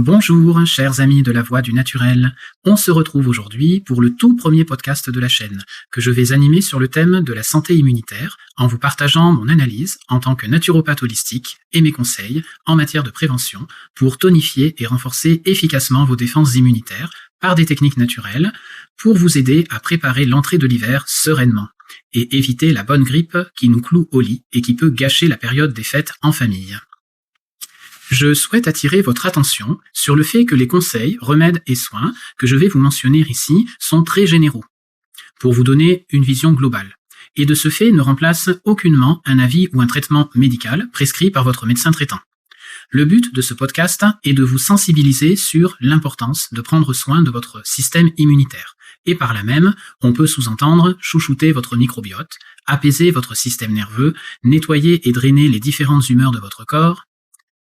Bonjour, chers amis de la Voix du Naturel. On se retrouve aujourd'hui pour le tout premier podcast de la chaîne, que je vais animer sur le thème de la santé immunitaire, en vous partageant mon analyse en tant que naturopathe holistique et mes conseils en matière de prévention pour tonifier et renforcer efficacement vos défenses immunitaires par des techniques naturelles, pour vous aider à préparer l'entrée de l'hiver sereinement et éviter la bonne grippe qui nous cloue au lit et qui peut gâcher la période des fêtes en famille. Je souhaite attirer votre attention sur le fait que les conseils, remèdes et soins que je vais vous mentionner ici sont très généraux, pour vous donner une vision globale, et de ce fait ne remplacent aucunement un avis ou un traitement médical prescrit par votre médecin traitant. Le but de ce podcast est de vous sensibiliser sur l'importance de prendre soin de votre système immunitaire, et par là même, on peut sous-entendre chouchouter votre microbiote, apaiser votre système nerveux, nettoyer et drainer les différentes humeurs de votre corps,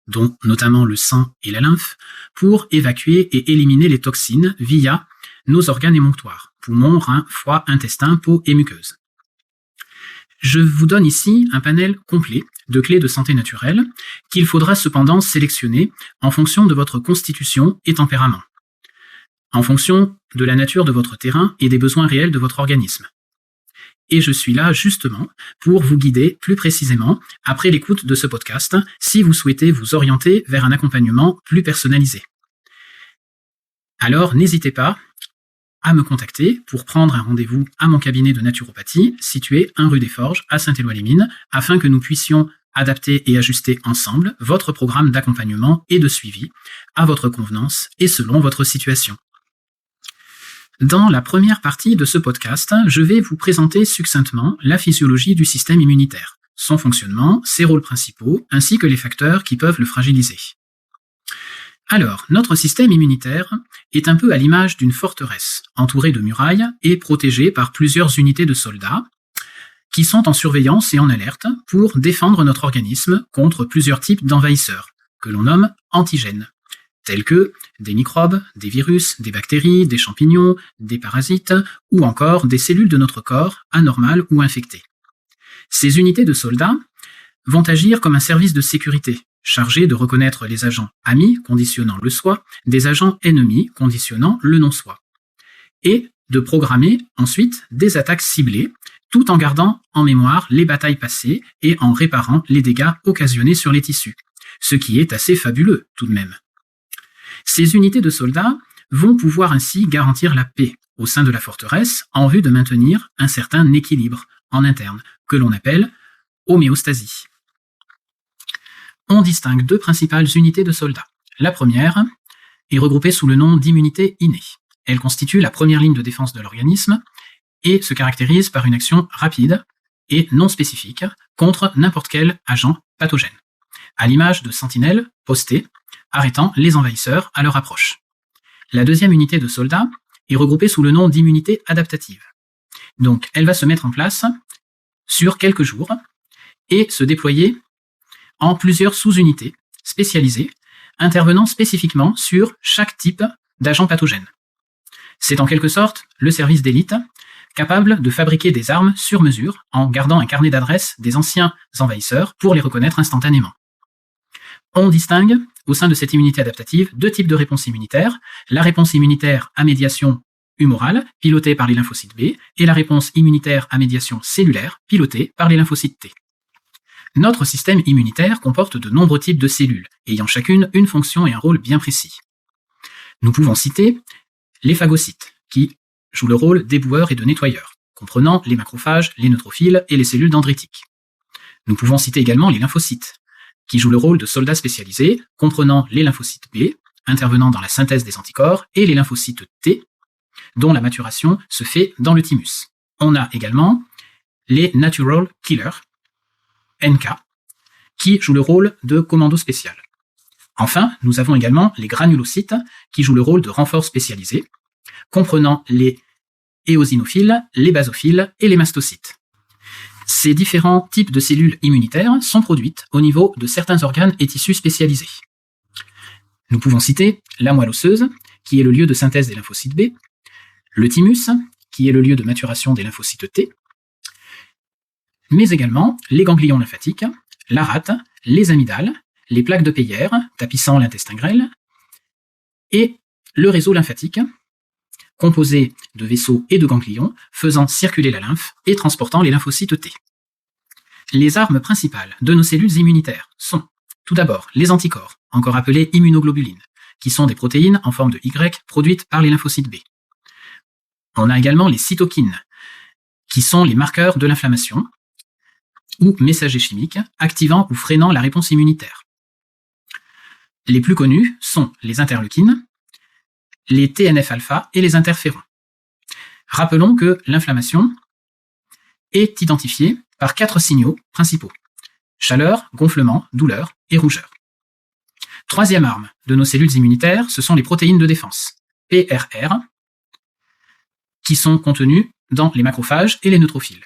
dont notamment le sang et la lymphe, pour évacuer et éliminer les toxines via nos organes émonctoires, poumons, reins, foie, intestin, peau et muqueuse. Je vous donne ici un panel complet de clés de santé naturelle qu'il faudra cependant sélectionner en fonction de votre constitution et tempérament, en fonction de la nature de votre terrain et des besoins réels de votre organisme. Et je suis là justement pour vous guider plus précisément après l'écoute de ce podcast si vous souhaitez vous orienter vers un accompagnement plus personnalisé. Alors n'hésitez pas à me contacter pour prendre un rendez-vous à mon cabinet de naturopathie situé 1 rue des Forges à Saint-Éloi-les-Mines afin que nous puissions adapter et ajuster ensemble votre programme d'accompagnement et de suivi à votre convenance et selon votre situation. Dans la première partie de ce podcast, je vais vous présenter succinctement la physiologie du système immunitaire, son fonctionnement, ses rôles principaux, ainsi que les facteurs qui peuvent le fragiliser. Alors, notre système immunitaire est un peu à l'image d'une forteresse, entourée de murailles et protégée par plusieurs unités de soldats qui sont en surveillance et en alerte pour défendre notre organisme contre plusieurs types d'envahisseurs, que l'on nomme antigènes, tels que des microbes, des virus, des bactéries, des champignons, des parasites, ou encore des cellules de notre corps anormales ou infectées. Ces unités de soldats vont agir comme un service de sécurité, chargé de reconnaître les agents amis, conditionnant le soi, des agents ennemis, conditionnant le non-soi, et de programmer ensuite des attaques ciblées, tout en gardant en mémoire les batailles passées et en réparant les dégâts occasionnés sur les tissus, ce qui est assez fabuleux tout de même. Ces unités de soldats vont pouvoir ainsi garantir la paix au sein de la forteresse en vue de maintenir un certain équilibre en interne, que l'on appelle homéostasie. On distingue 2 principales unités de soldats. La première est regroupée sous le nom d'immunité innée. Elle constitue la première ligne de défense de l'organisme et se caractérise par une action rapide et non spécifique contre n'importe quel agent pathogène, à l'image de sentinelles postées arrêtant les envahisseurs à leur approche. La deuxième unité de soldats est regroupée sous le nom d'immunité adaptative. Donc, elle va se mettre en place sur quelques jours et se déployer en plusieurs sous-unités spécialisées, intervenant spécifiquement sur chaque type d'agent pathogène. C'est en quelque sorte le service d'élite, capable de fabriquer des armes sur mesure en gardant un carnet d'adresses des anciens envahisseurs pour les reconnaître instantanément. On distingue, au sein de cette immunité adaptative, 2 types de réponses immunitaires, la réponse immunitaire à médiation humorale, pilotée par les lymphocytes B, et la réponse immunitaire à médiation cellulaire, pilotée par les lymphocytes T. Notre système immunitaire comporte de nombreux types de cellules, ayant chacune une fonction et un rôle bien précis. Nous pouvons citer les phagocytes, qui jouent le rôle d'éboueurs et de nettoyeurs, comprenant les macrophages, les neutrophiles et les cellules dendritiques. Nous pouvons citer également les lymphocytes, qui jouent le rôle de soldats spécialisés, comprenant les lymphocytes B, intervenant dans la synthèse des anticorps, et les lymphocytes T, dont la maturation se fait dans le thymus. On a également les Natural Killers, NK, qui jouent le rôle de commando spécial. Enfin, nous avons également les granulocytes, qui jouent le rôle de renfort spécialisé, comprenant les éosinophiles, les basophiles et les mastocytes. Ces différents types de cellules immunitaires sont produites au niveau de certains organes et tissus spécialisés. Nous pouvons citer la moelle osseuse, qui est le lieu de synthèse des lymphocytes B, le thymus, qui est le lieu de maturation des lymphocytes T, mais également les ganglions lymphatiques, la rate, les amygdales, les plaques de Peyer, tapissant l'intestin grêle, et le réseau lymphatique, composé de vaisseaux et de ganglions, faisant circuler la lymphe et transportant les lymphocytes T. Les armes principales de nos cellules immunitaires sont, tout d'abord, les anticorps, encore appelés immunoglobulines, qui sont des protéines en forme de Y produites par les lymphocytes B. On a également les cytokines, qui sont les marqueurs de l'inflammation, ou messagers chimiques, activant ou freinant la réponse immunitaire. Les plus connus sont les interleukines, les TNF-alpha et les interférons. Rappelons que l'inflammation est identifiée par 4 signaux principaux: chaleur, gonflement, douleur et rougeur. Troisième arme de nos cellules immunitaires, ce sont les protéines de défense, PRR, qui sont contenues dans les macrophages et les neutrophiles.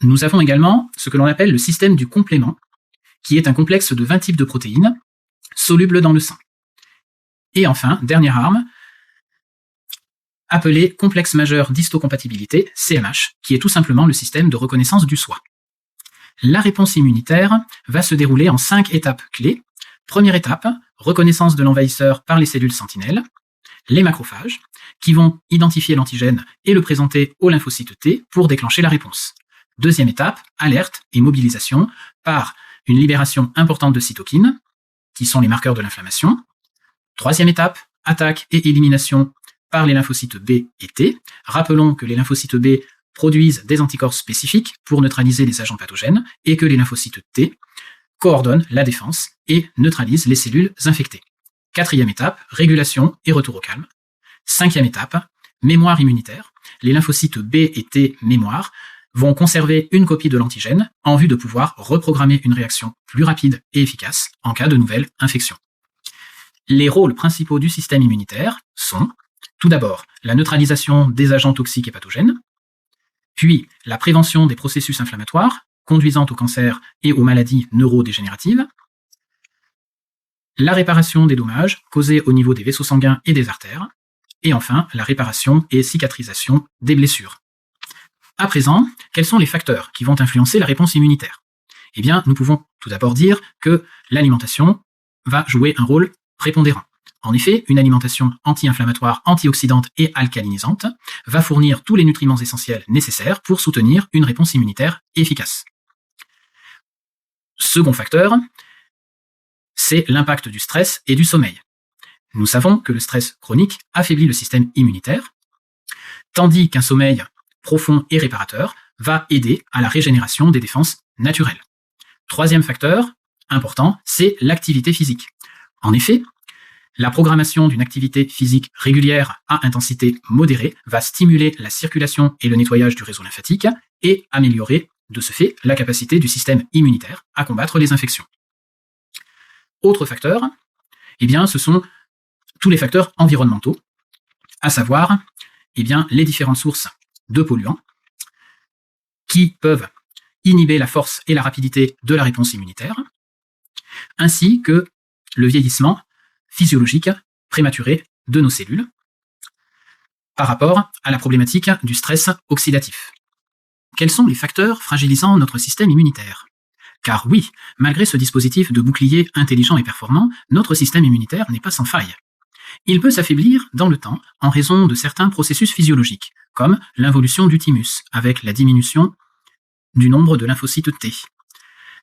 Nous avons également ce que l'on appelle le système du complément, qui est un complexe de 20 types de protéines solubles dans le sang. Et enfin, dernière arme, appelée complexe majeur d'histocompatibilité, CMH, qui est tout simplement le système de reconnaissance du soi. La réponse immunitaire va se dérouler en 5 étapes clés. Première étape, reconnaissance de l'envahisseur par les cellules sentinelles, les macrophages, qui vont identifier l'antigène et le présenter aux lymphocytes T pour déclencher la réponse. Deuxième étape, alerte et mobilisation par une libération importante de cytokines, qui sont les marqueurs de l'inflammation. Troisième étape, attaque et élimination par les lymphocytes B et T. Rappelons que les lymphocytes B produisent des anticorps spécifiques pour neutraliser les agents pathogènes et que les lymphocytes T coordonnent la défense et neutralisent les cellules infectées. Quatrième étape, régulation et retour au calme. Cinquième étape, mémoire immunitaire. Les lymphocytes B et T mémoire vont conserver une copie de l'antigène en vue de pouvoir reprogrammer une réaction plus rapide et efficace en cas de nouvelle infection. Les rôles principaux du système immunitaire sont, tout d'abord, la neutralisation des agents toxiques et pathogènes, puis la prévention des processus inflammatoires conduisant au cancer et aux maladies neurodégénératives, la réparation des dommages causés au niveau des vaisseaux sanguins et des artères, et enfin la réparation et cicatrisation des blessures. À présent, quels sont les facteurs qui vont influencer la réponse immunitaire? Eh bien, nous pouvons tout d'abord dire que l'alimentation va jouer un rôle prépondérant. En effet, une alimentation anti-inflammatoire, antioxydante et alcalinisante va fournir tous les nutriments essentiels nécessaires pour soutenir une réponse immunitaire efficace. Second facteur, c'est l'impact du stress et du sommeil. Nous savons que le stress chronique affaiblit le système immunitaire, tandis qu'un sommeil profond et réparateur va aider à la régénération des défenses naturelles. Troisième facteur important, c'est l'activité physique. En effet, la programmation d'une activité physique régulière à intensité modérée va stimuler la circulation et le nettoyage du réseau lymphatique et améliorer, de ce fait, la capacité du système immunitaire à combattre les infections. Autre facteur, eh bien, ce sont tous les facteurs environnementaux, à savoir eh bien, les différentes sources de polluants qui peuvent inhiber la force et la rapidité de la réponse immunitaire, ainsi que le vieillissement physiologique prématuré de nos cellules par rapport à la problématique du stress oxydatif. Quels sont les facteurs fragilisant notre système immunitaire? Car oui, malgré ce dispositif de bouclier intelligent et performant, notre système immunitaire n'est pas sans faille. Il peut s'affaiblir dans le temps en raison de certains processus physiologiques, comme l'involution du thymus, avec la diminution du nombre de lymphocytes T,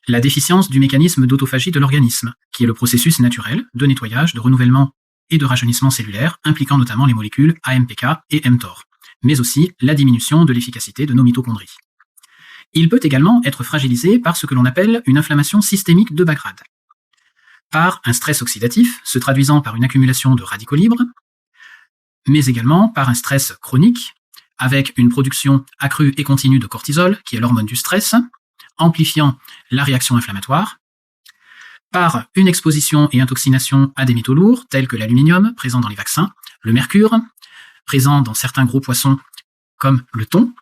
la déficience du mécanisme d'autophagie de l'organisme, qui est le processus naturel de nettoyage, de renouvellement et de rajeunissement cellulaire, impliquant notamment les molécules AMPK et mTOR, mais aussi la diminution de l'efficacité de nos mitochondries. Il peut également être fragilisé par ce que l'on appelle une inflammation systémique de bas grade, par un stress oxydatif se traduisant par une accumulation de radicaux libres, mais également par un stress chronique, avec une production accrue et continue de cortisol, qui est l'hormone du stress, amplifiant la réaction inflammatoire, par une exposition et intoxination à des métaux lourds, tels que l'aluminium, présent dans les vaccins, le mercure, présent dans certains gros poissons, comme le thon,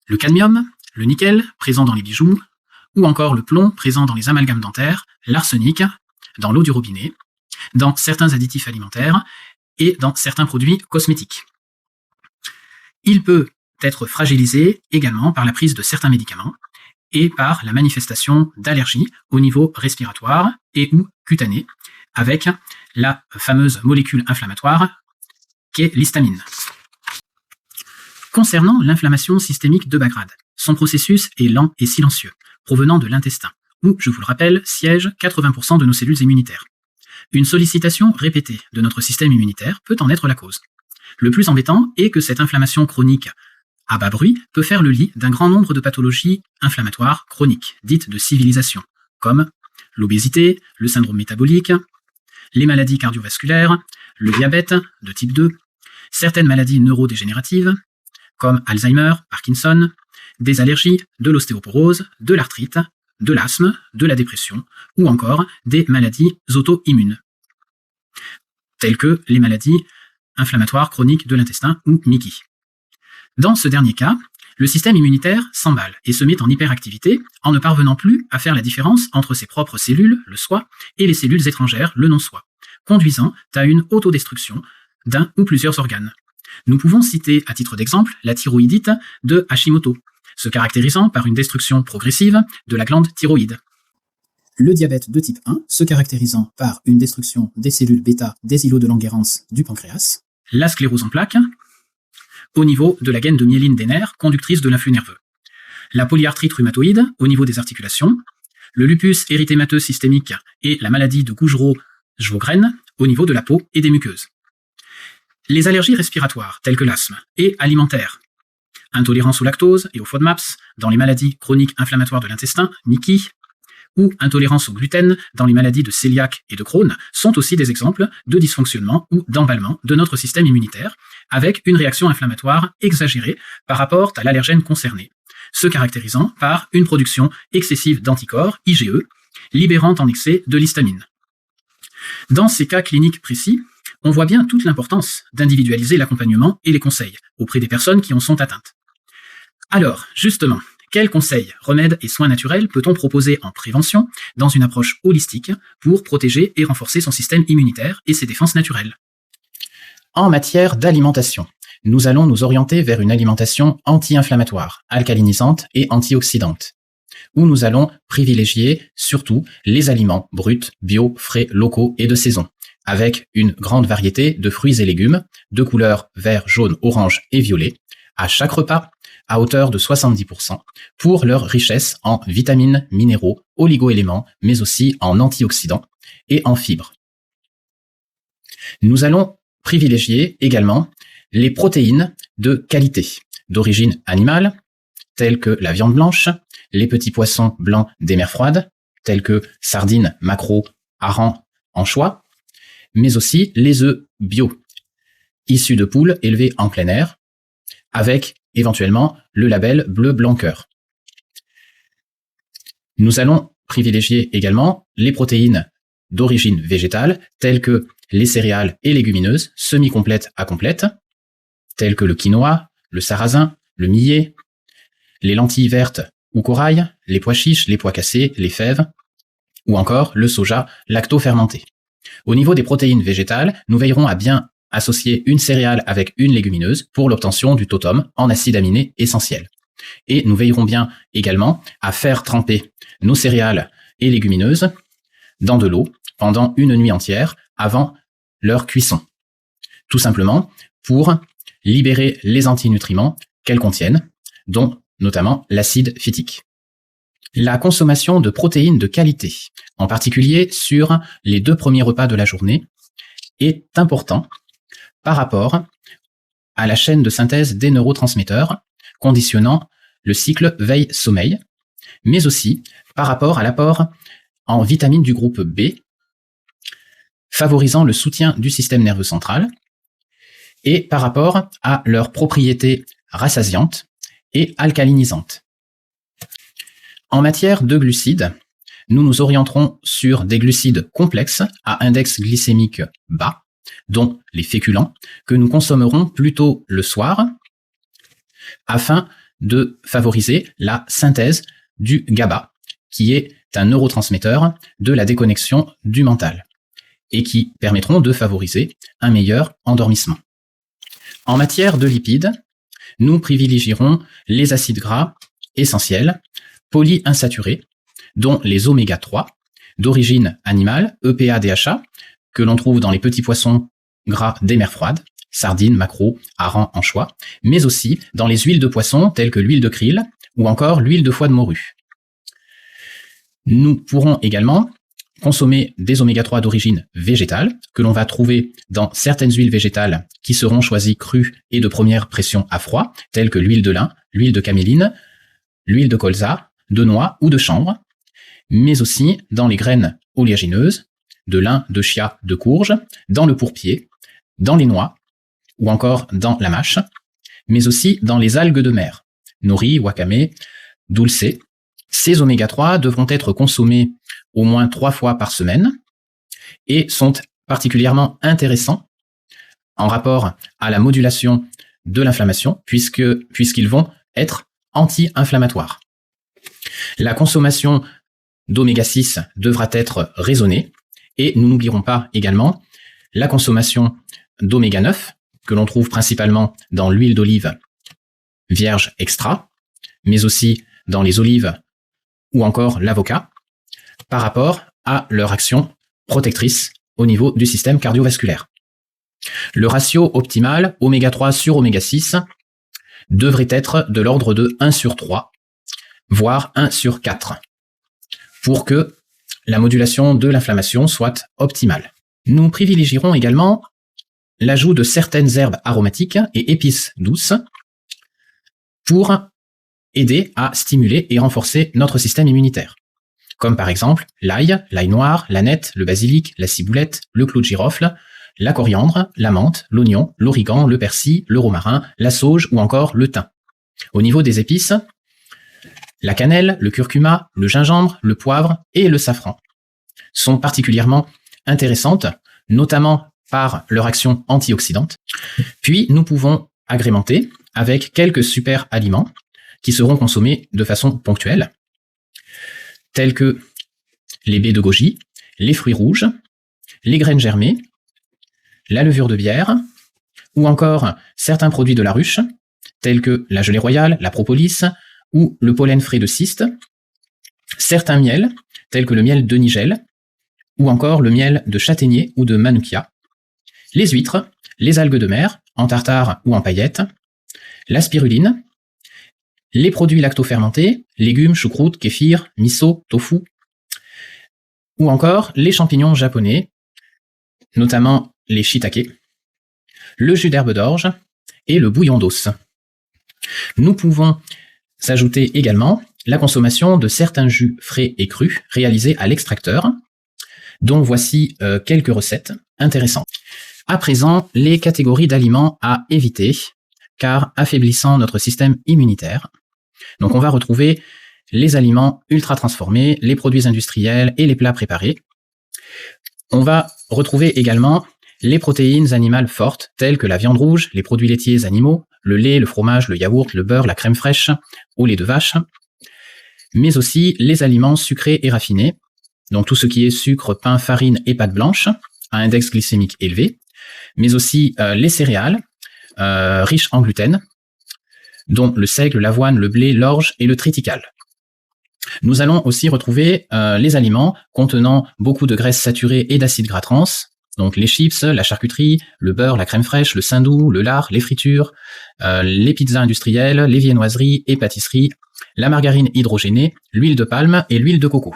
le cadmium, le nickel, présent dans les bijoux, ou encore le plomb, présent dans les amalgames dentaires, l'arsenic, dans l'eau du robinet, dans certains additifs alimentaires et dans certains produits cosmétiques. Il peut être fragilisé également par la prise de certains médicaments et par la manifestation d'allergies au niveau respiratoire et ou cutané, avec la fameuse molécule inflammatoire qu'est l'histamine. Concernant l'inflammation systémique de bas grade, son processus est lent et silencieux, provenant de l'intestin, où, je vous le rappelle, siègent 80% de nos cellules immunitaires. Une sollicitation répétée de notre système immunitaire peut en être la cause. Le plus embêtant est que cette inflammation chronique à bas bruit peut faire le lit d'un grand nombre de pathologies inflammatoires chroniques, dites de civilisation, comme l'obésité, le syndrome métabolique, les maladies cardiovasculaires, le diabète de type 2, certaines maladies neurodégénératives, comme Alzheimer, Parkinson, des allergies, de l'ostéoporose, de l'arthrite, de l'asthme, de la dépression, ou encore des maladies auto-immunes, telles que les maladies inflammatoires chroniques de l'intestin ou MICI. Dans ce dernier cas, le système immunitaire s'emballe et se met en hyperactivité en ne parvenant plus à faire la différence entre ses propres cellules, le soi, et les cellules étrangères, le non-soi, conduisant à une autodestruction d'un ou plusieurs organes. Nous pouvons citer à titre d'exemple la thyroïdite de Hashimoto, se caractérisant par une destruction progressive de la glande thyroïde. Le diabète de type 1, se caractérisant par une destruction des cellules bêta des îlots de Langerhans du pancréas. La sclérose en plaques, au niveau de la gaine de myéline des nerfs, conductrice de l'influx nerveux. La polyarthrite rhumatoïde, au niveau des articulations. Le lupus érythémateux systémique et la maladie de Gougerot-Sjogren, au niveau de la peau et des muqueuses. Les allergies respiratoires, telles que l'asthme, et alimentaires. Intolérance au lactose et au FODMAPs dans les maladies chroniques inflammatoires de l'intestin, MICI, ou intolérance au gluten dans les maladies de cœliaque et de Crohn, sont aussi des exemples de dysfonctionnement ou d'emballement de notre système immunitaire, avec une réaction inflammatoire exagérée par rapport à l'allergène concerné, se caractérisant par une production excessive d'anticorps, IgE, libérant en excès de l'histamine. Dans ces cas cliniques précis, on voit bien toute l'importance d'individualiser l'accompagnement et les conseils auprès des personnes qui en sont atteintes. Alors, justement, quels conseils, remèdes et soins naturels peut-on proposer en prévention dans une approche holistique pour protéger et renforcer son système immunitaire et ses défenses naturelles? En matière d'alimentation, nous allons nous orienter vers une alimentation anti-inflammatoire, alcalinisante et antioxydante, où nous allons privilégier surtout les aliments bruts, bio, frais, locaux et de saison, avec une grande variété de fruits et légumes, de couleurs vert, jaune, orange et violet, à chaque repas, à hauteur de 70%, pour leur richesse en vitamines, minéraux, oligo-éléments, mais aussi en antioxydants et en fibres. Nous allons privilégier également les protéines de qualité, d'origine animale, telles que la viande blanche, les petits poissons blancs des mers froides, tels que sardines, maquereaux, harengs, anchois, mais aussi les œufs bio, issus de poules élevées en plein air, avec éventuellement le label bleu blanc cœur. Nous allons privilégier également les protéines d'origine végétale, telles que les céréales et légumineuses, semi-complètes à complètes, telles que le quinoa, le sarrasin, le millet, les lentilles vertes ou corail, les pois chiches, les pois cassés, les fèves, ou encore le soja lacto-fermenté. Au niveau des protéines végétales, nous veillerons à bien associer une céréale avec une légumineuse pour l'obtention du totum en acide aminé essentiel. Et nous veillerons bien également à faire tremper nos céréales et légumineuses dans de l'eau pendant une nuit entière avant leur cuisson. Tout simplement pour libérer les antinutriments qu'elles contiennent, dont notamment l'acide phytique. La consommation de protéines de qualité, en particulier sur les 2 premiers repas de la journée, est important par rapport à la chaîne de synthèse des neurotransmetteurs, conditionnant le cycle veille-sommeil, mais aussi par rapport à l'apport en vitamines du groupe B, favorisant le soutien du système nerveux central, et par rapport à leurs propriétés rassasiantes et alcalinisantes. En matière de glucides, nous nous orienterons sur des glucides complexes à index glycémique bas, dont les féculents, que nous consommerons plutôt le soir, afin de favoriser la synthèse du GABA, qui est un neurotransmetteur de la déconnexion du mental, et qui permettront de favoriser un meilleur endormissement. En matière de lipides, nous privilégierons les acides gras essentiels, polyinsaturés, dont les oméga 3, d'origine animale, EPA-DHA, que l'on trouve dans les petits poissons gras des mers froides, sardines, maquereaux, harengs, anchois, mais aussi dans les huiles de poisson telles que l'huile de krill ou encore l'huile de foie de morue. Nous pourrons également consommer des oméga 3 d'origine végétale que l'on va trouver dans certaines huiles végétales qui seront choisies crues et de première pression à froid, telles que l'huile de lin, l'huile de caméline, l'huile de colza, de noix ou de chanvre, mais aussi dans les graines oléagineuses, de lin, de chia, de courge, dans le pourpier, dans les noix ou encore dans la mâche, mais aussi dans les algues de mer, nori, wakame, dulce. Ces oméga 3 devront être consommés au moins 3 fois par semaine et sont particulièrement intéressants en rapport à la modulation de l'inflammation puisqu'ils vont être anti-inflammatoires. La consommation d'oméga 6 devra être raisonnée et nous n'oublierons pas également la consommation d'oméga 9 que l'on trouve principalement dans l'huile d'olive vierge extra, mais aussi dans les olives ou encore l'avocat, par rapport à leur action protectrice au niveau du système cardiovasculaire. Le ratio optimal oméga 3 sur oméga 6 devrait être de l'ordre de 1 sur 3, voire 1 sur 4, pour que la modulation de l'inflammation soit optimale. Nous privilégierons également l'ajout de certaines herbes aromatiques et épices douces pour aider à stimuler et renforcer notre système immunitaire, comme par exemple l'ail noir, l'aneth, le basilic, la ciboulette, le clou de girofle, la coriandre, la menthe, l'oignon, l'origan, le persil, le romarin, la sauge ou encore le thym. Au niveau des épices, la cannelle, le curcuma, le gingembre, le poivre et le safran sont particulièrement intéressantes, notamment par leur action antioxydante. Puis nous pouvons agrémenter avec quelques super aliments qui seront consommés de façon ponctuelle, tels que les baies de goji, les fruits rouges, les graines germées, la levure de bière, ou encore certains produits de la ruche, tels que la gelée royale, la propolis, ou le pollen frais de cyste, certains miels, tels que le miel de Nigel, ou encore le miel de châtaignier ou de manukia, les huîtres, les algues de mer, en tartare ou en paillettes, la spiruline, les produits lactofermentés, légumes, choucroute, kéfir, miso, tofu, ou encore les champignons japonais, notamment les shiitake, le jus d'herbe d'orge et le bouillon d'os. Nous pouvons s'ajouter également la consommation de certains jus frais et crus réalisés à l'extracteur, dont voici quelques recettes intéressantes. À présent, les catégories d'aliments à éviter, car affaiblissant notre système immunitaire. Donc on va retrouver les aliments ultra transformés, les produits industriels et les plats préparés. On va retrouver également les protéines animales fortes, telles que la viande rouge, les produits laitiers animaux, le lait, le fromage, le yaourt, le beurre, la crème fraîche, au lait de vache, mais aussi les aliments sucrés et raffinés, donc tout ce qui est sucre, pain, farine et pâte blanche, à index glycémique élevé, mais aussi les céréales, riches en gluten, dont le seigle, l'avoine, le blé, l'orge et le triticale. Nous allons aussi retrouver les aliments contenant beaucoup de graisses saturées et d'acides gras trans, donc les chips, la charcuterie, le beurre, la crème fraîche, le saindoux, le lard, les fritures, les pizzas industrielles, les viennoiseries et pâtisseries, la margarine hydrogénée, l'huile de palme et l'huile de coco.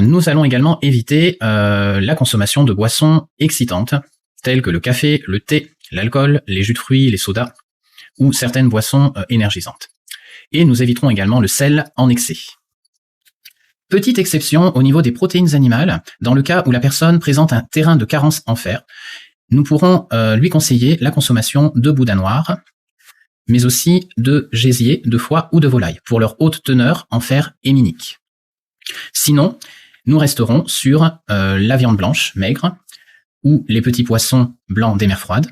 Nous allons également éviter la consommation de boissons excitantes, telles que le café, le thé, l'alcool, les jus de fruits, les sodas, ou certaines boissons énergisantes. Et nous éviterons également le sel en excès. Petite exception au niveau des protéines animales, dans le cas où la personne présente un terrain de carence en fer, nous pourrons lui conseiller la consommation de boudin noir, mais aussi de gésier, de foie ou de volaille, pour leur haute teneur en fer héminique. Sinon, nous resterons sur la viande blanche, maigre, ou les petits poissons blancs des mers froides.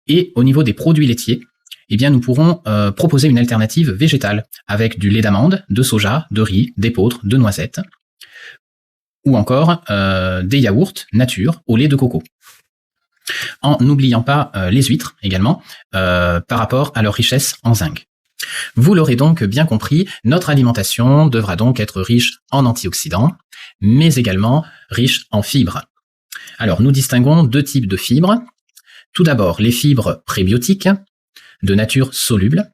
Et au niveau des produits laitiers, eh bien, nous pourrons proposer une alternative végétale avec du lait d'amande, de soja, de riz, d'épeautre, de noisettes, ou encore des yaourts nature au lait de coco. En n'oubliant pas les huîtres également, par rapport à leur richesse en zinc. Vous l'aurez donc bien compris, notre alimentation devra donc être riche en antioxydants, mais également riche en fibres. Alors, nous distinguons deux types de fibres. Tout d'abord, les fibres prébiotiques, de nature soluble,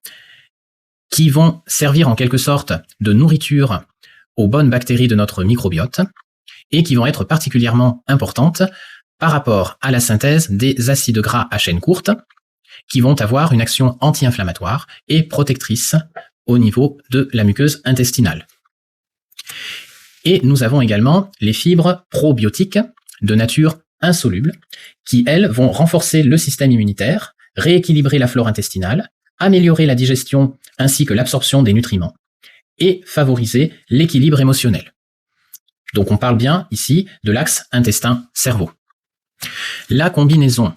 qui vont servir en quelque sorte de nourriture aux bonnes bactéries de notre microbiote et qui vont être particulièrement importantes par rapport à la synthèse des acides gras à chaîne courte, qui vont avoir une action anti-inflammatoire et protectrice au niveau de la muqueuse intestinale. Et nous avons également les fibres probiotiques de nature insoluble, qui, elles, vont renforcer le système immunitaire, rééquilibrer la flore intestinale, améliorer la digestion ainsi que l'absorption des nutriments, et favoriser l'équilibre émotionnel. Donc on parle bien ici de l'axe intestin-cerveau. La combinaison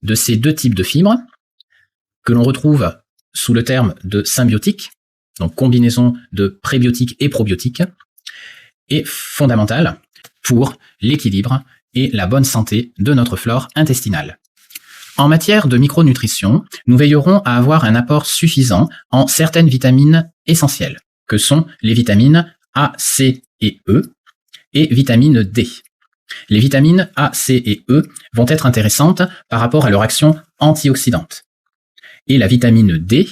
de ces deux types de fibres, que l'on retrouve sous le terme de symbiotique, donc combinaison de prébiotiques et probiotiques, est fondamentale pour l'équilibre et la bonne santé de notre flore intestinale. En matière de micronutrition, nous veillerons à avoir un apport suffisant en certaines vitamines essentielles, que sont les vitamines A, C et E, et vitamine D. Les vitamines A, C et E vont être intéressantes par rapport à leur action antioxydante. Et la vitamine D,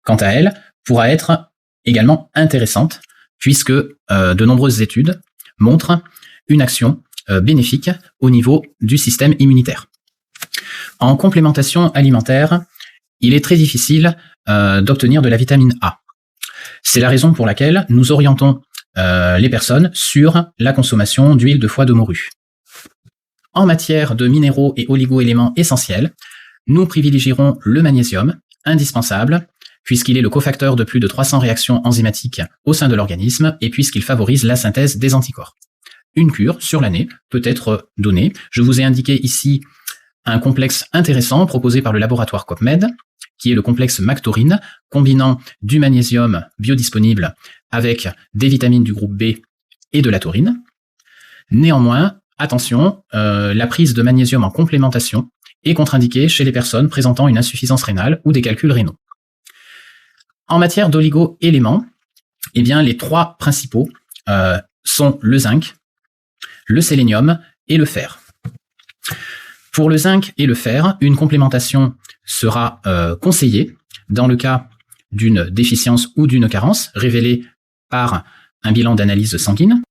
quant à elle, pourra être également intéressante puisque de nombreuses études montrent une action bénéfique au niveau du système immunitaire. En complémentation alimentaire, il est très difficile d'obtenir de la vitamine A. C'est la raison pour laquelle nous orientons les personnes sur la consommation d'huile de foie de morue. En matière de minéraux et oligo-éléments essentiels, nous privilégierons le magnésium, indispensable, puisqu'il est le cofacteur de plus de 300 réactions enzymatiques au sein de l'organisme et puisqu'il favorise la synthèse des anticorps. Une cure sur l'année peut être donnée. Je vous ai indiqué ici un complexe intéressant proposé par le laboratoire COPMED, qui est le complexe Mactaurine, combinant du magnésium biodisponible avec des vitamines du groupe B et de la taurine. Néanmoins, attention, la prise de magnésium en complémentation est contre-indiquée chez les personnes présentant une insuffisance rénale ou des calculs rénaux. En matière d'oligo-éléments, eh bien, les trois principaux sont le zinc, le sélénium et le fer. Pour le zinc et le fer, une complémentation sera conseillée dans le cas d'une déficience ou d'une carence révélée par un bilan d'analyse sanguine.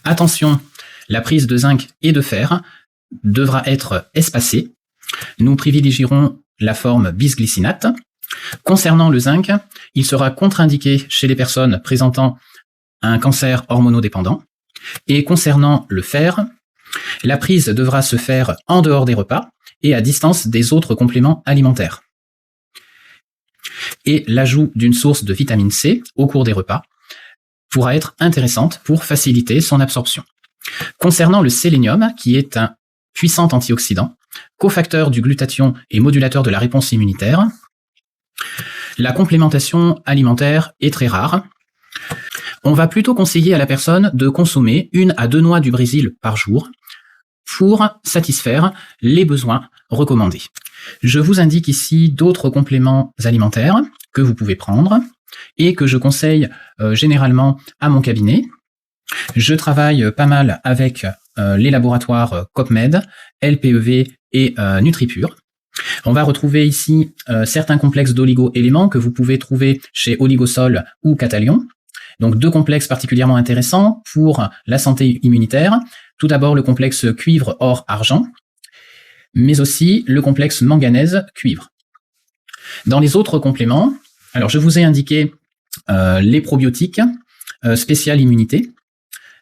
Attention, la prise de zinc et de fer devra être espacée. Nous privilégierons la forme bisglycinate. Concernant le zinc, il sera contre-indiqué chez les personnes présentant un cancer hormonodépendant. Et concernant le fer, la prise devra se faire en dehors des repas et à distance des autres compléments alimentaires. Et l'ajout d'une source de vitamine C au cours des repas pourra être intéressante pour faciliter son absorption. Concernant le sélénium, qui est un puissant antioxydant, cofacteur du glutathion et modulateur de la réponse immunitaire, la complémentation alimentaire est très rare. On va plutôt conseiller à la personne de consommer 1 à 2 noix du Brésil par jour pour satisfaire les besoins recommandés. Je vous indique ici d'autres compléments alimentaires que vous pouvez prendre et que je conseille généralement à mon cabinet. Je travaille pas mal avec les laboratoires COPMED, LPEV et NutriPure. On va retrouver ici certains complexes d'oligo-éléments que vous pouvez trouver chez Oligosol ou Catalion. Donc deux complexes particulièrement intéressants pour la santé immunitaire. Tout d'abord le complexe cuivre-or-argent, mais aussi le complexe manganèse-cuivre. Dans les autres compléments, alors je vous ai indiqué les probiotiques spécial immunité,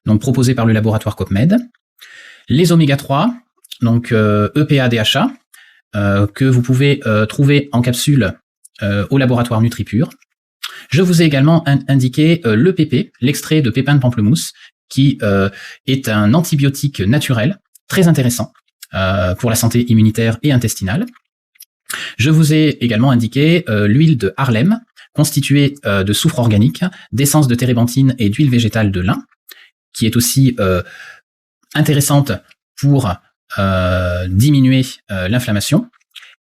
donc proposés par le laboratoire COPMED, les oméga 3, donc EPA-DHA, que vous pouvez trouver en capsule au laboratoire NutriPure. Je vous ai également indiqué l'EPP, l'extrait de pépins de pamplemousse, qui est un antibiotique naturel très intéressant pour la santé immunitaire et intestinale. Je vous ai également indiqué l'huile de Harlem, constituée de soufre organique, d'essence de térébenthine et d'huile végétale de lin, qui est aussi intéressante pour diminuer l'inflammation.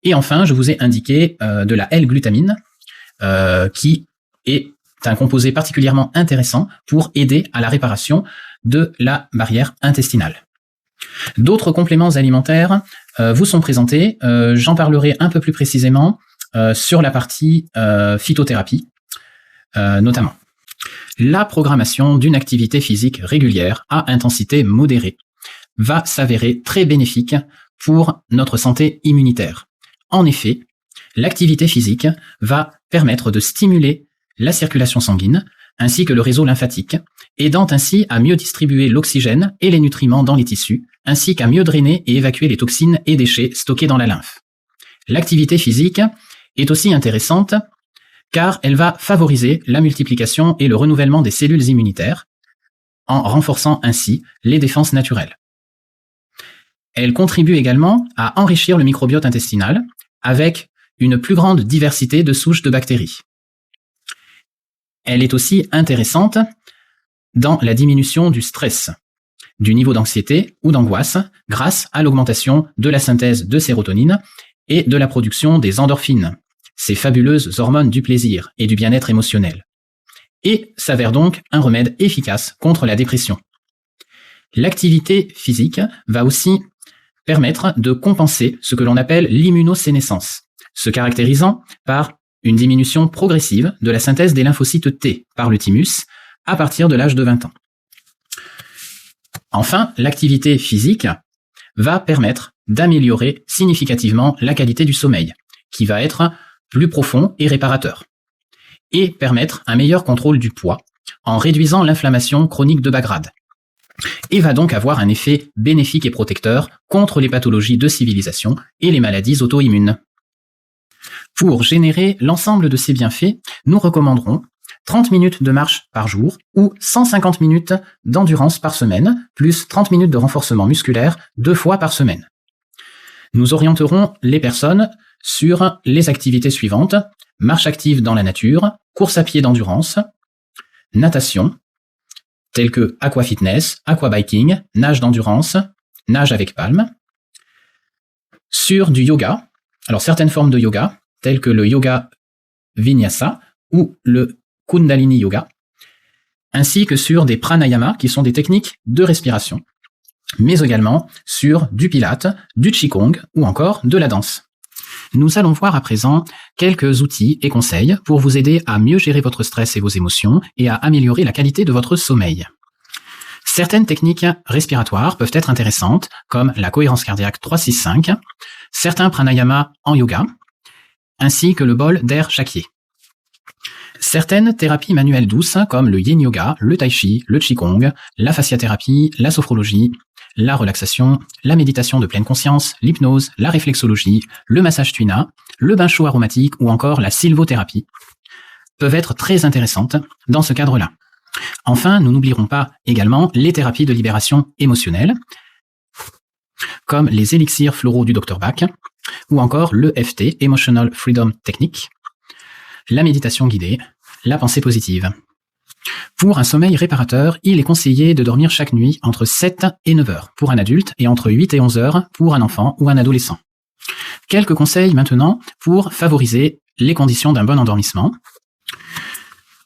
Et enfin, je vous ai indiqué de la L-glutamine, qui est un composé particulièrement intéressant pour aider à la réparation de la barrière intestinale. D'autres compléments alimentaires vous sont présentés. J'en parlerai un peu plus précisément sur la partie phytothérapie, notamment. La programmation d'une activité physique régulière à intensité modérée va s'avérer très bénéfique pour notre santé immunitaire. En effet, l'activité physique va permettre de stimuler la circulation sanguine ainsi que le réseau lymphatique, aidant ainsi à mieux distribuer l'oxygène et les nutriments dans les tissus, ainsi qu'à mieux drainer et évacuer les toxines et déchets stockés dans la lymphe. L'activité physique est aussi intéressante car elle va favoriser la multiplication et le renouvellement des cellules immunitaires en renforçant ainsi les défenses naturelles. Elle contribue également à enrichir le microbiote intestinal avec une plus grande diversité de souches de bactéries. Elle est aussi intéressante dans la diminution du stress, du niveau d'anxiété ou d'angoisse grâce à l'augmentation de la synthèse de sérotonine et de la production des endorphines, ces fabuleuses hormones du plaisir et du bien-être émotionnel, et s'avère donc un remède efficace contre la dépression. L'activité physique va aussi permettre de compenser ce que l'on appelle l'immunosénescence, se caractérisant par une diminution progressive de la synthèse des lymphocytes T par le thymus à partir de l'âge de 20 ans. Enfin, l'activité physique va permettre d'améliorer significativement la qualité du sommeil, qui va être plus profond et réparateur, et permettre un meilleur contrôle du poids en réduisant l'inflammation chronique de bas grade, et va donc avoir un effet bénéfique et protecteur contre les pathologies de civilisation et les maladies auto-immunes. Pour générer l'ensemble de ces bienfaits, nous recommanderons 30 minutes de marche par jour ou 150 minutes d'endurance par semaine, plus 30 minutes de renforcement musculaire 2 fois par semaine. Nous orienterons les personnes sur les activités suivantes: marche active dans la nature, course à pied d'endurance, natation, telles que aquafitness, aquabiking, nage d'endurance, nage avec palme, sur du yoga, alors certaines formes de yoga, telles que le yoga vinyasa ou le kundalini yoga, ainsi que sur des pranayama, qui sont des techniques de respiration, mais également sur du pilate, du qigong ou encore de la danse. Nous allons voir à présent quelques outils et conseils pour vous aider à mieux gérer votre stress et vos émotions et à améliorer la qualité de votre sommeil. Certaines techniques respiratoires peuvent être intéressantes, comme la cohérence cardiaque 3-6-5, certains pranayama en yoga, ainsi que le bol d'air Shakye. Certaines thérapies manuelles douces, comme le yin yoga, le tai chi, le qigong, la fasciathérapie, la sophrologie, la relaxation, la méditation de pleine conscience, l'hypnose, la réflexologie, le massage tuina, le bain chaud aromatique ou encore la sylvothérapie, peuvent être très intéressantes dans ce cadre-là. Enfin, nous n'oublierons pas également les thérapies de libération émotionnelle, comme les élixirs floraux du Dr Bach, ou encore le FT, Emotional Freedom Technique, la méditation guidée, la pensée positive. Pour un sommeil réparateur, il est conseillé de dormir chaque nuit entre 7 et 9 heures pour un adulte et entre 8 et 11 heures pour un enfant ou un adolescent. Quelques conseils maintenant pour favoriser les conditions d'un bon endormissement.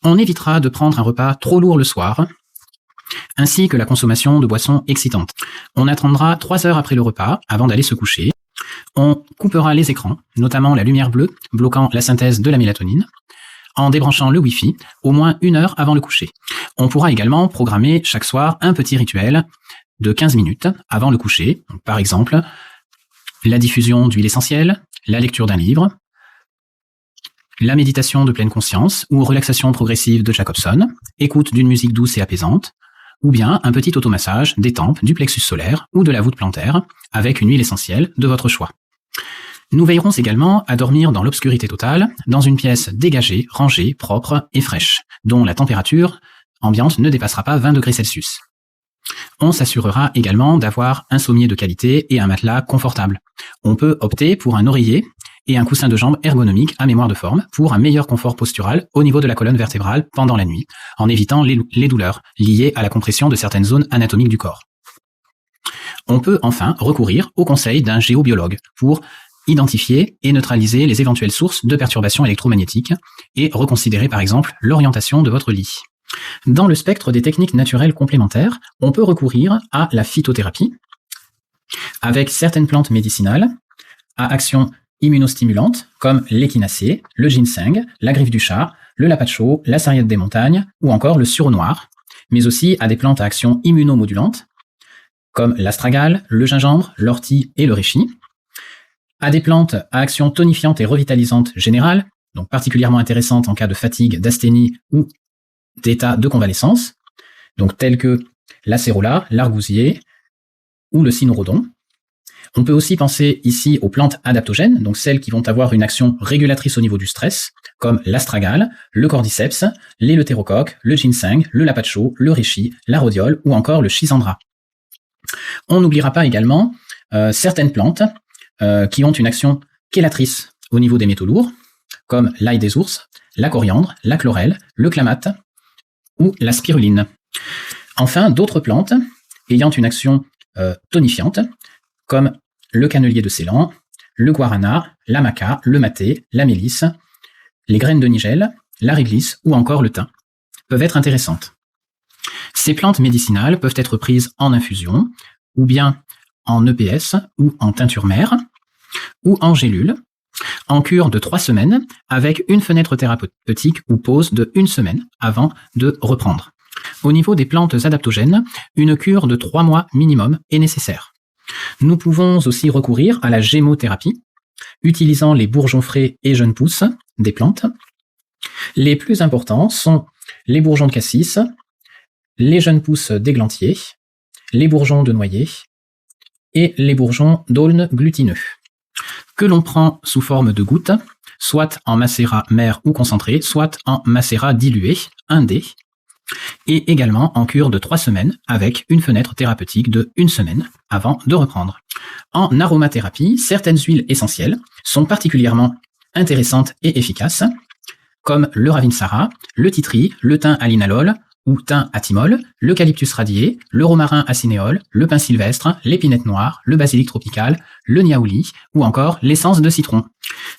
On évitera de prendre un repas trop lourd le soir, ainsi que la consommation de boissons excitantes. On attendra 3 heures après le repas avant d'aller se coucher. On coupera les écrans, notamment la lumière bleue, bloquant la synthèse de la mélatonine, en débranchant le Wi-Fi au moins 1 heure avant le coucher. On pourra également programmer chaque soir un petit rituel de 15 minutes avant le coucher. Donc, par exemple, la diffusion d'huile essentielle, la lecture d'un livre, la méditation de pleine conscience ou relaxation progressive de Jacobson, écoute d'une musique douce et apaisante, ou bien un petit automassage des tempes, du plexus solaire ou de la voûte plantaire avec une huile essentielle de votre choix. Nous veillerons également à dormir dans l'obscurité totale, dans une pièce dégagée, rangée, propre et fraîche, dont la température ambiante ne dépassera pas 20 degrés Celsius. On s'assurera également d'avoir un sommier de qualité et un matelas confortable. On peut opter pour un oreiller et un coussin de jambe ergonomique à mémoire de forme pour un meilleur confort postural au niveau de la colonne vertébrale pendant la nuit, en évitant les douleurs liées à la compression de certaines zones anatomiques du corps. On peut enfin recourir au conseil d'un géobiologue pour identifier et neutraliser les éventuelles sources de perturbations électromagnétiques et reconsidérer par exemple l'orientation de votre lit. Dans le spectre des techniques naturelles complémentaires, on peut recourir à la phytothérapie avec certaines plantes médicinales à action immunostimulante comme l'échinacée, le ginseng, la griffe du chat, le lapacho, la sarriette des montagnes ou encore le sureau noir, mais aussi à des plantes à action immunomodulante comme l'astragale, le gingembre, l'ortie et le reishi, à des plantes à action tonifiante et revitalisante générale, donc particulièrement intéressantes en cas de fatigue, d'asthénie ou d'état de convalescence, donc telles que l'acérola, l'argousier ou le cynorrhodon. On peut aussi penser ici aux plantes adaptogènes, donc celles qui vont avoir une action régulatrice au niveau du stress, comme l'astragale, le cordyceps, l'éleutérocoque, le ginseng, le lapacho, le reishi, la rhodiole ou encore le schisandra. On n'oubliera pas également certaines plantes qui ont une action chélatrice au niveau des métaux lourds, comme l'ail des ours, la coriandre, la chlorelle, le clamate ou la spiruline. Enfin, d'autres plantes ayant une action tonifiante, comme le cannelier de Ceylan, le guarana, la maca, le maté, la mélisse, les graines de nigel, la réglisse ou encore le thym, peuvent être intéressantes. Ces plantes médicinales peuvent être prises en infusion, ou bien en EPS, ou en teinture mère, ou en gélule, en cure de 3 semaines, avec une fenêtre thérapeutique ou pause de 1 semaine avant de reprendre. Au niveau des plantes adaptogènes, une cure de 3 mois minimum est nécessaire. Nous pouvons aussi recourir à la gémothérapie, utilisant les bourgeons frais et jeunes pousses des plantes. Les plus importants sont les bourgeons de cassis, les jeunes pousses d'églantier, les bourgeons de noyer et les bourgeons d'aulne glutineux, que l'on prend sous forme de gouttes, soit en macérat mère ou concentré, soit en macérat dilué, 1 dé, et également en cure de 3 semaines avec une fenêtre thérapeutique de 1 semaine avant de reprendre. En aromathérapie, certaines huiles essentielles sont particulièrement intéressantes et efficaces, comme le ravinsara, le titri, le thym à linalol ou thym à thymol, l'eucalyptus radié, le romarin à cinéole, le pin sylvestre, l'épinette noire, le basilic tropical, le niaouli ou encore l'essence de citron.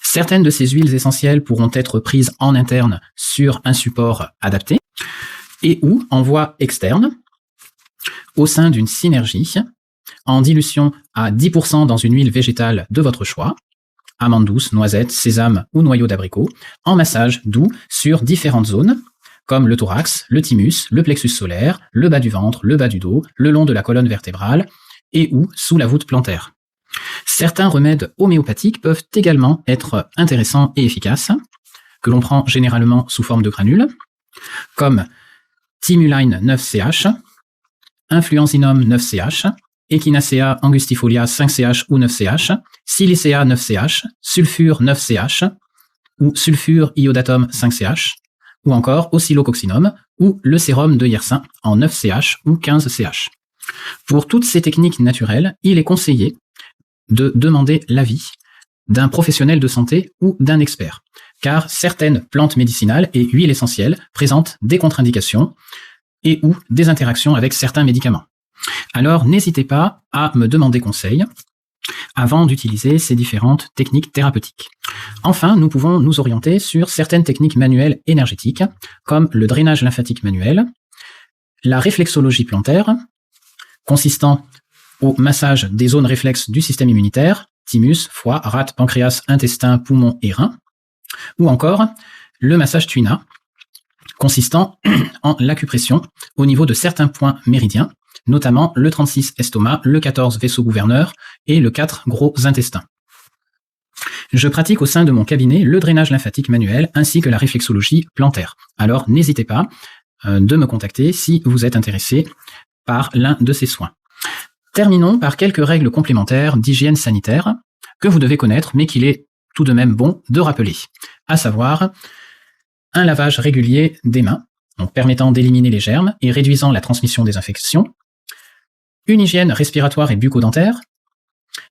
Certaines de ces huiles essentielles pourront être prises en interne sur un support adapté et ou en voie externe au sein d'une synergie en dilution à 10% dans une huile végétale de votre choix, amandes douces, noisettes, sésame ou noyau d'abricot, en massage doux sur différentes zones, comme le thorax, le thymus, le plexus solaire, le bas du ventre, le bas du dos, le long de la colonne vertébrale et ou sous la voûte plantaire. Certains remèdes homéopathiques peuvent également être intéressants et efficaces, que l'on prend généralement sous forme de granules, comme Thymuline 9CH, Influenzinum 9CH, Echinacea angustifolia 5CH ou 9CH, Silicea 9CH, Sulfure 9CH ou Sulfure iodatum 5CH, ou encore Oscillococcinum ou le sérum de Yersin en 9CH ou 15CH. Pour toutes ces techniques naturelles, il est conseillé de demander l'avis d'un professionnel de santé ou d'un expert, car certaines plantes médicinales et huiles essentielles présentent des contre-indications et ou des interactions avec certains médicaments. Alors n'hésitez pas à me demander conseil avant d'utiliser ces différentes techniques thérapeutiques. Enfin, nous pouvons nous orienter sur certaines techniques manuelles énergétiques, comme le drainage lymphatique manuel, la réflexologie plantaire, consistant au massage des zones réflexes du système immunitaire, thymus, foie, rate, pancréas, intestin, poumon et rein, ou encore le massage tuina, consistant en l'acupression au niveau de certains points méridiens, notamment le 36 estomac, le 14 vaisseau gouverneur et le 4 gros intestins. Je pratique au sein de mon cabinet le drainage lymphatique manuel ainsi que la réflexologie plantaire. Alors n'hésitez pas de me contacter si vous êtes intéressé par l'un de ces soins. Terminons par quelques règles complémentaires d'hygiène sanitaire que vous devez connaître mais qu'il est tout de même bon de rappeler, à savoir un lavage régulier des mains, donc permettant d'éliminer les germes et réduisant la transmission des infections, une hygiène respiratoire et bucco-dentaire.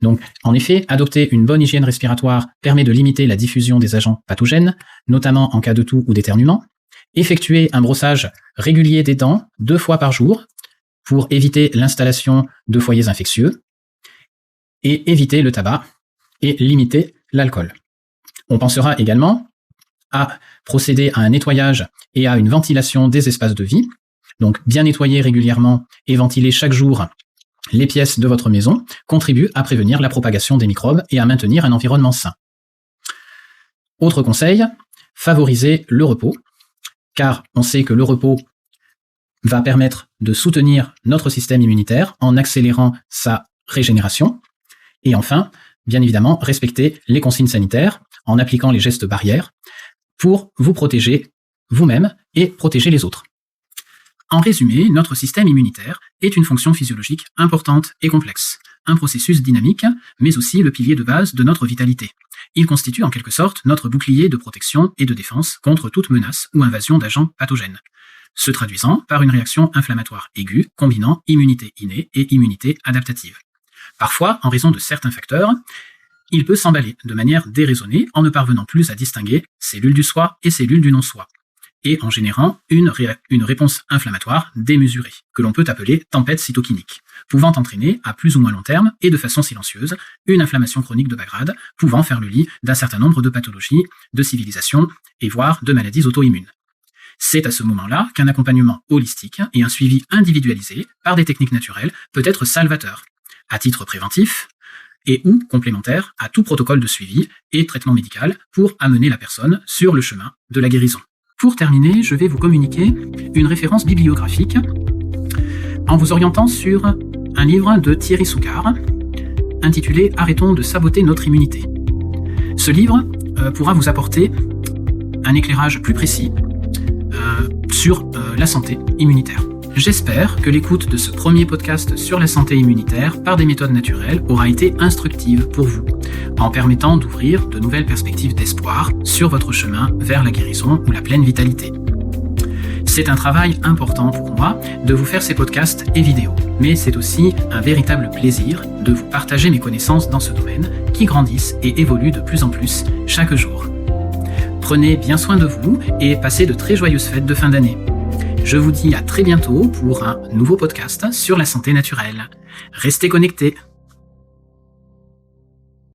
Donc, en effet, adopter une bonne hygiène respiratoire permet de limiter la diffusion des agents pathogènes, notamment en cas de toux ou d'éternuement. Effectuer un brossage régulier des dents 2 fois par jour pour éviter l'installation de foyers infectieux. Et éviter le tabac et limiter l'alcool. On pensera également à procéder à un nettoyage et à une ventilation des espaces de vie. Donc bien nettoyer régulièrement et ventiler chaque jour les pièces de votre maison contribue à prévenir la propagation des microbes et à maintenir un environnement sain. Autre conseil, favoriser le repos, car on sait que le repos va permettre de soutenir notre système immunitaire en accélérant sa régénération. Et enfin, bien évidemment, respecter les consignes sanitaires en appliquant les gestes barrières pour vous protéger vous-même et protéger les autres. En résumé, notre système immunitaire est une fonction physiologique importante et complexe, un processus dynamique, mais aussi le pilier de base de notre vitalité. Il constitue en quelque sorte notre bouclier de protection et de défense contre toute menace ou invasion d'agents pathogènes, se traduisant par une réaction inflammatoire aiguë combinant immunité innée et immunité adaptative. Parfois, en raison de certains facteurs, il peut s'emballer de manière déraisonnée en ne parvenant plus à distinguer cellules du soi et cellules du non-soi, et en générant une réponse inflammatoire démesurée, que l'on peut appeler tempête cytokinique, pouvant entraîner à plus ou moins long terme et de façon silencieuse une inflammation chronique de bas grade, pouvant faire le lit d'un certain nombre de pathologies, de civilisations et voire de maladies auto-immunes. C'est à ce moment-là qu'un accompagnement holistique et un suivi individualisé par des techniques naturelles peut être salvateur, à titre préventif et ou complémentaire à tout protocole de suivi et traitement médical pour amener la personne sur le chemin de la guérison. Pour terminer, je vais vous communiquer une référence bibliographique en vous orientant sur un livre de Thierry Soucard intitulé « Arrêtons de saboter notre immunité ». Ce livre pourra vous apporter un éclairage plus précis sur la santé immunitaire. J'espère que l'écoute de ce premier podcast sur la santé immunitaire par des méthodes naturelles aura été instructive pour vous, en permettant d'ouvrir de nouvelles perspectives d'espoir sur votre chemin vers la guérison ou la pleine vitalité. C'est un travail important pour moi de vous faire ces podcasts et vidéos, mais c'est aussi un véritable plaisir de vous partager mes connaissances dans ce domaine qui grandissent et évoluent de plus en plus chaque jour. Prenez bien soin de vous et passez de très joyeuses fêtes de fin d'année. Je vous dis à très bientôt pour un nouveau podcast sur la santé naturelle. Restez connectés.